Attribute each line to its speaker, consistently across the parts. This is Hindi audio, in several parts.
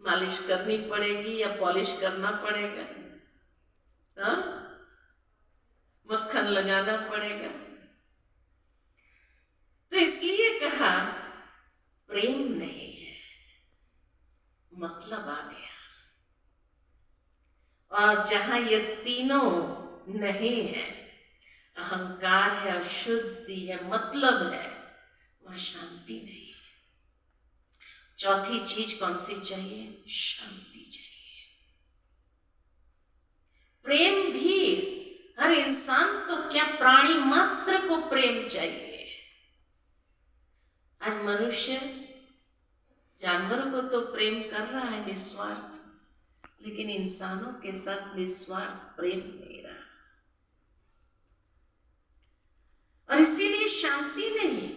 Speaker 1: मालिश करनी पड़ेगी या पॉलिश करना पड़ेगा? हाँ, मक्खन लगाना पड़ेगा। तो इसलिए कहा प्रेम नहीं है, मतलब आ गया। और जहां ये तीनों नहीं है, अहंकार है, अशुद्धि है, मतलब है, वहां शांति नहीं है। चौथी चीज कौन सी चाहिए? शांति चाहिए। प्रेम भी हर इंसान तो क्या, प्राणी मात्र को प्रेम चाहिए। आज मनुष्य जानवरों को तो प्रेम कर रहा है निस्वार्थ, लेकिन इंसानों के साथ निस्वार्थ प्रेम नहीं रहा, और इसीलिए शांति नहीं।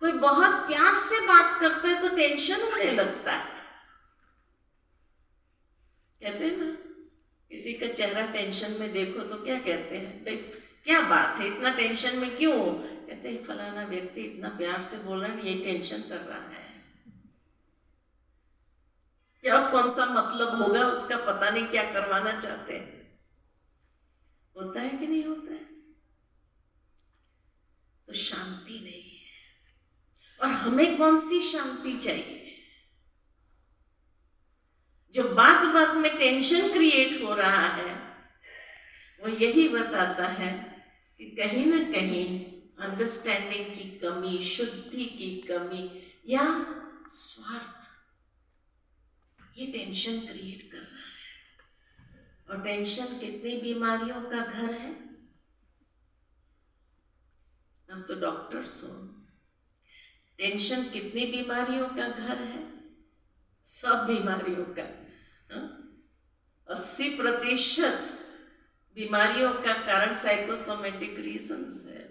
Speaker 1: कोई बहुत प्यार से बात करता है तो टेंशन होने लगता है। कहते हैं ना, किसी का चेहरा टेंशन में देखो तो क्या कहते हैं, भाई क्या बात है, इतना टेंशन में क्यों हो? कहते हैं फलाना व्यक्ति इतना प्यार से बोल रहा है, यही टेंशन कर रहा है। क्या कौन सा मतलब होगा उसका, पता नहीं क्या करवाना चाहते हैं। होता है कि नहीं होता है? तो शांति नहीं है। और हमें कौन सी शांति चाहिए? जो बात बात में टेंशन क्रिएट हो रहा है, वो यही बताता है कि कहीं ना कहीं अंडरस्टैंडिंग की कमी, शुद्धि की कमी या स्वार्थ, ये टेंशन क्रिएट कर रहा है। और टेंशन कितनी बीमारियों का घर है। हम तो डॉक्टर्स हो, टेंशन कितनी बीमारियों का घर है? सब बीमारियों का 80% बीमारियों का कारण साइकोसोमेटिक रीजंस है।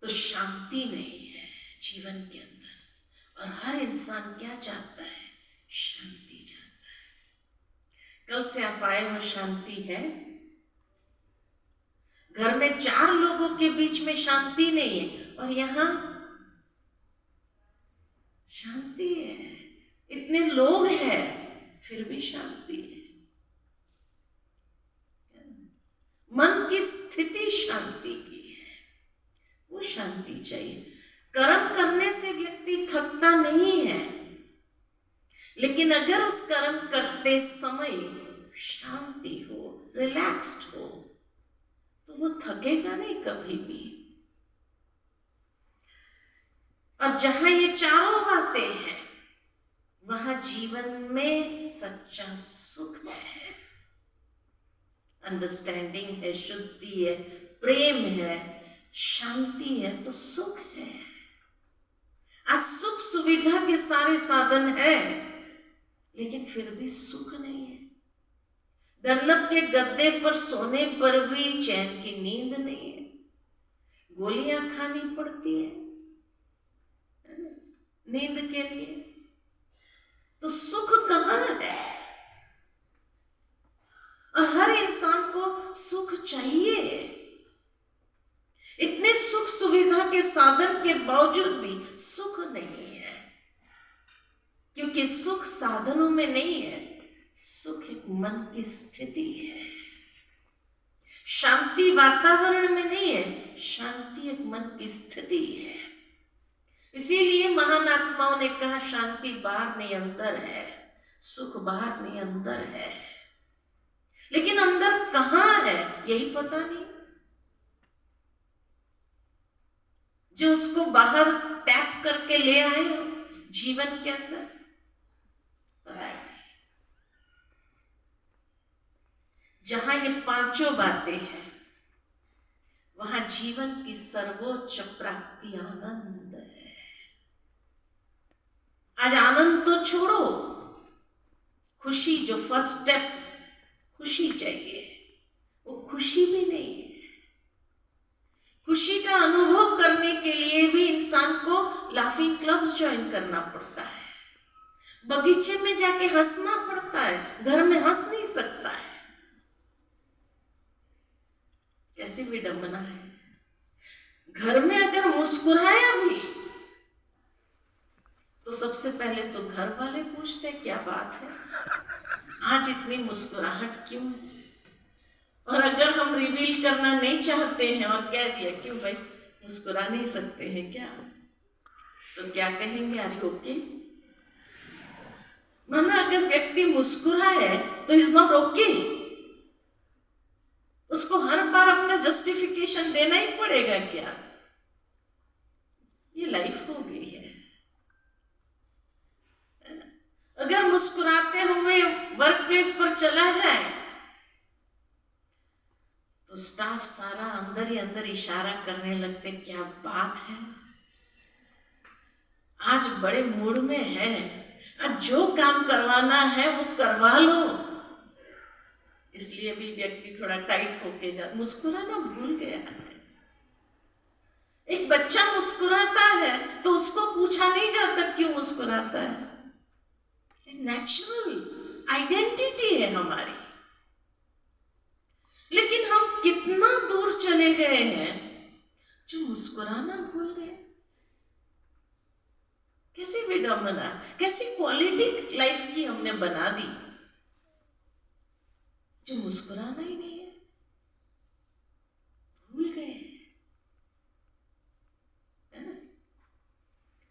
Speaker 1: तो शांति नहीं है जीवन के अंदर, और हर इंसान क्या चाहता है? शांति चाहता है। कल से आप आए हो, शांति है। घर में 4 लोगों के बीच में शांति नहीं है, और यहां शांति है। इतने लोग हैं फिर भी शांति है। मन की स्थिति शांति की है, वो शांति चाहिए। कर्म करने से व्यक्ति थकता नहीं है, लेकिन अगर उस कर्म करते समय शांति हो, रिलैक्स्ड हो, तो वो थकेगा नहीं कभी भी। और जहां ये चारों बातें हैं, वहां जीवन में सच्चा सुख है। अंडरस्टैंडिंग है, शुद्धि है, प्रेम है, शांति है, तो सुख है। आज सुख सुविधा के सारे साधन है, लेकिन फिर भी सुख नहीं है। डनलप के गद्दे पर सोने पर भी चैन की नींद नहीं है। गोलियां खानी पड़ती है नींद के लिए। तो सुख कहां है? और हर इंसान को सुख चाहिए। इतने सुख सुविधा के साधन के बावजूद भी सुख नहीं है, क्योंकि सुख साधनों में नहीं है, सुख एक मन की स्थिति है। शांति वातावरण में नहीं है, शांति एक मन की स्थिति है। इसीलिए महान आत्माओं ने कहा शांति बाहर नहीं अंदर है, सुख बाहर नहीं अंदर है। लेकिन अंदर कहां है यही पता नहीं। जो उसको बाहर टैप करके ले आए हो जीवन के अंदर, जहां ये पांचों बातें हैं, वहां जीवन की सर्वोच्च प्राप्ति आनंद है। आज आनंद तो छोड़ो, खुशी जो फर्स्ट स्टेप, खुशी चाहिए, वो खुशी भी नहीं है। खुशी का अनुभव करने के लिए भी इंसान को लाफिंग क्लब्स ज्वाइन करना पड़ता है, बगीचे में जाके हंसना पड़ता है, घर में हंस नहीं सकता है। कैसी विडंबना है। घर में अगर मुस्कुराया भी तो सबसे पहले तो घर वाले पूछते हैं क्या बात है, आज इतनी मुस्कुराहट क्यों है। और अगर हम रिवील करना नहीं चाहते हैं और कह दिया क्यों भाई मुस्कुरा नहीं सकते हैं क्या, तो क्या कहेंगे, आर यू ओके। माना अगर व्यक्ति मुस्कुरा है तो इज नॉट ओके, उसको हर बार अपना जस्टिफिकेशन देना ही पड़ेगा क्या। ये लाइफ हो गई है। अगर मुस्कुराते हुए वर्क प्लेस पर चला जाए तो स्टाफ सारा अंदर ही अंदर इशारा करने लगते, क्या बात है, आज बड़े मूड में है, आज जो काम करवाना है वो करवा लो। इसलिए भी व्यक्ति थोड़ा टाइट होके मुस्कुराना भूल गया है। एक बच्चा मुस्कुराता है तो उसको पूछा नहीं जाता क्यों मुस्कुराता है, नेचुरल आइडेंटिटी है हमारी। लेकिन हम कितना दूर चले गए हैं जो मुस्कुराना भूल गए। कैसी विडंबना, कैसी क्वालिटी लाइफ की हमने बना दी जो मुस्कुराना ही नहीं है, भूल गए है ना।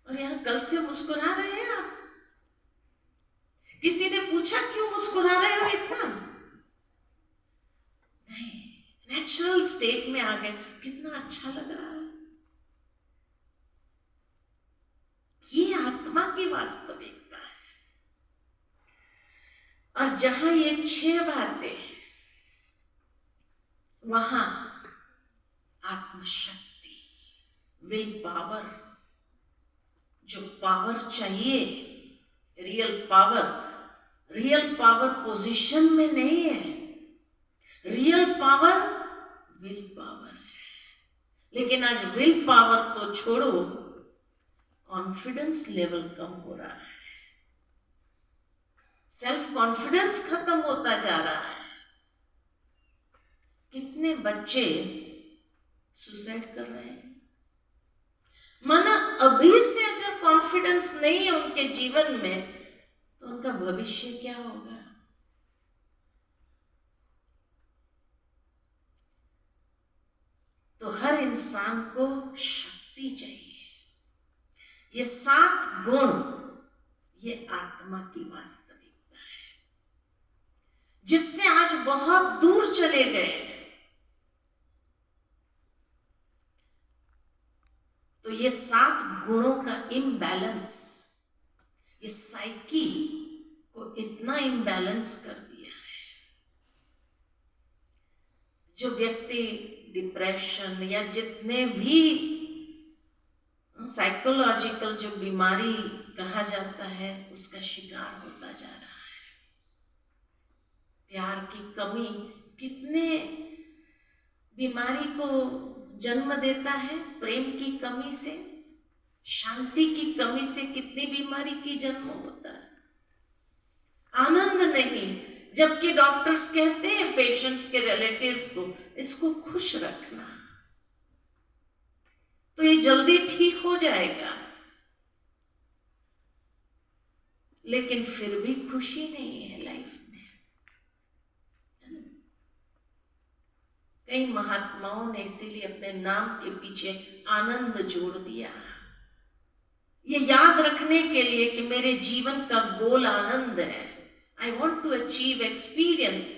Speaker 1: और यहां कल से मुस्कुरा रहे हैं आप, किसी ने पूछा क्यों मुस्कुरा रहे हो इतना, नहीं, नेचुरल स्टेट में आ गए, कितना अच्छा लग रहा है। ये आत्मा की वास्तविकता है। और जहां ये 6 बातें, वहां आत्मशक्ति, विल पावर, जो पावर चाहिए, रियल पावर पोजीशन में नहीं है, रियल पावर विल पावर है। लेकिन आज विल पावर तो छोड़ो, कॉन्फिडेंस लेवल कम हो रहा है, सेल्फ कॉन्फिडेंस खत्म होता जा रहा है। कितने बच्चे सुसाइड कर रहे हैं। माना अभी से अगर कॉन्फिडेंस नहीं है उनके जीवन में तो उनका भविष्य क्या होगा। तो हर इंसान को शक्ति चाहिए। ये 7 गुण, ये आत्मा की वास्तविकता है, जिससे आज बहुत दूर चले गए। तो ये 7 गुणों का इम्बैलेंस, ये साइकी को इतना इम्बैलेंस कर दिया है। जो व्यक्ति डिप्रेशन या जितने भी साइकोलॉजिकल जो बीमारी कहा जाता है उसका शिकार होता जा रहा है। प्यार की कमी कितने बीमारी को जन्म देता है, प्रेम की कमी से, शांति की कमी से कितनी बीमारी की जन्म होता है। आनंद नहीं, जबकि डॉक्टर्स कहते हैं पेशेंट्स के रिलेटिव्स को, इसको खुश रखना तो ये जल्दी ठीक हो जाएगा। लेकिन फिर भी खुशी नहीं है लाइफ में। कई महात्माओं ने इसीलिए अपने नाम के पीछे आनंद जोड़ दिया, ये याद रखने के लिए कि मेरे जीवन का गोल आनंद है। I want to achieve experience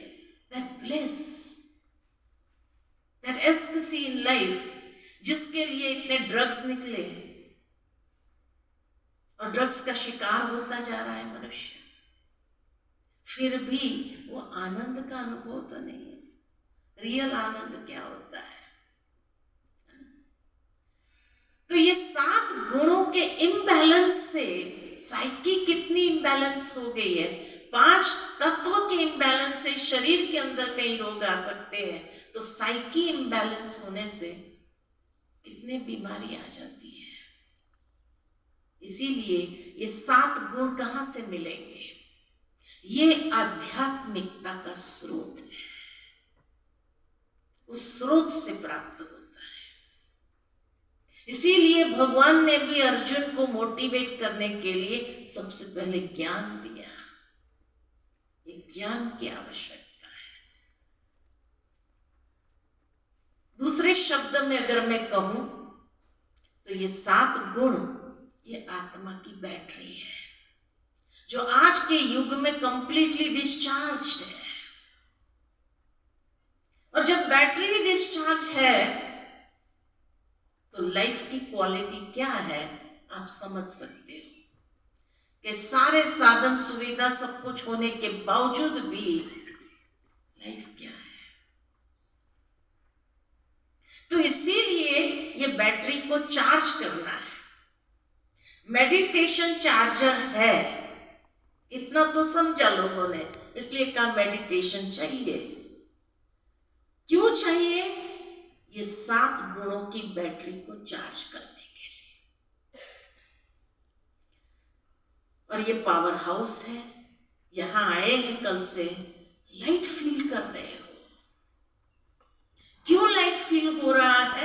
Speaker 1: that bliss, that ecstasy in life, जिसके लिए इतने ड्रग्स निकले और ड्रग्स का शिकार होता जा रहा है मनुष्य, फिर भी वो आनंद का अनुभव तो नहीं है। रियल आनंद क्या होता है। तो ये 7 गुणों के इम्बैलेंस से साइकी कितनी इम्बैलेंस हो गई है। 5 तत्वों के इम्बैलेंस से शरीर के अंदर कई रोग आ सकते हैं, तो साइकी इम्बैलेंस होने से कितने बीमारी आ जाती है। इसीलिए ये 7 गुण कहां से मिलेंगे, ये आध्यात्मिकता का स्रोत है, उस स्रोत से प्राप्त होता है। इसीलिए भगवान ने भी अर्जुन को मोटिवेट करने के लिए सबसे पहले ज्ञान दिया। ये ज्ञान की आवश्यकता है। दूसरे शब्द में अगर मैं कहूं तो ये 7 गुण ये आत्मा की बैटरी है, जो आज के युग में कंप्लीटली डिस्चार्ज है। और जब बैटरी डिस्चार्ज है तो लाइफ की क्वालिटी क्या है आप समझ सकते हो कि सारे साधन सुविधा सब कुछ होने के बावजूद भी लाइफ क्या है। तो इसीलिए ये बैटरी को चार्ज करना है। मेडिटेशन चार्जर है, इतना तो समझा लोगों ने, इसलिए कहा मेडिटेशन चाहिए। क्यों चाहिए? ये 7 गुणों की बैटरी को चार्ज करने के लिए। और ये पावर हाउस है, यहां आए हैं कल से, लाइट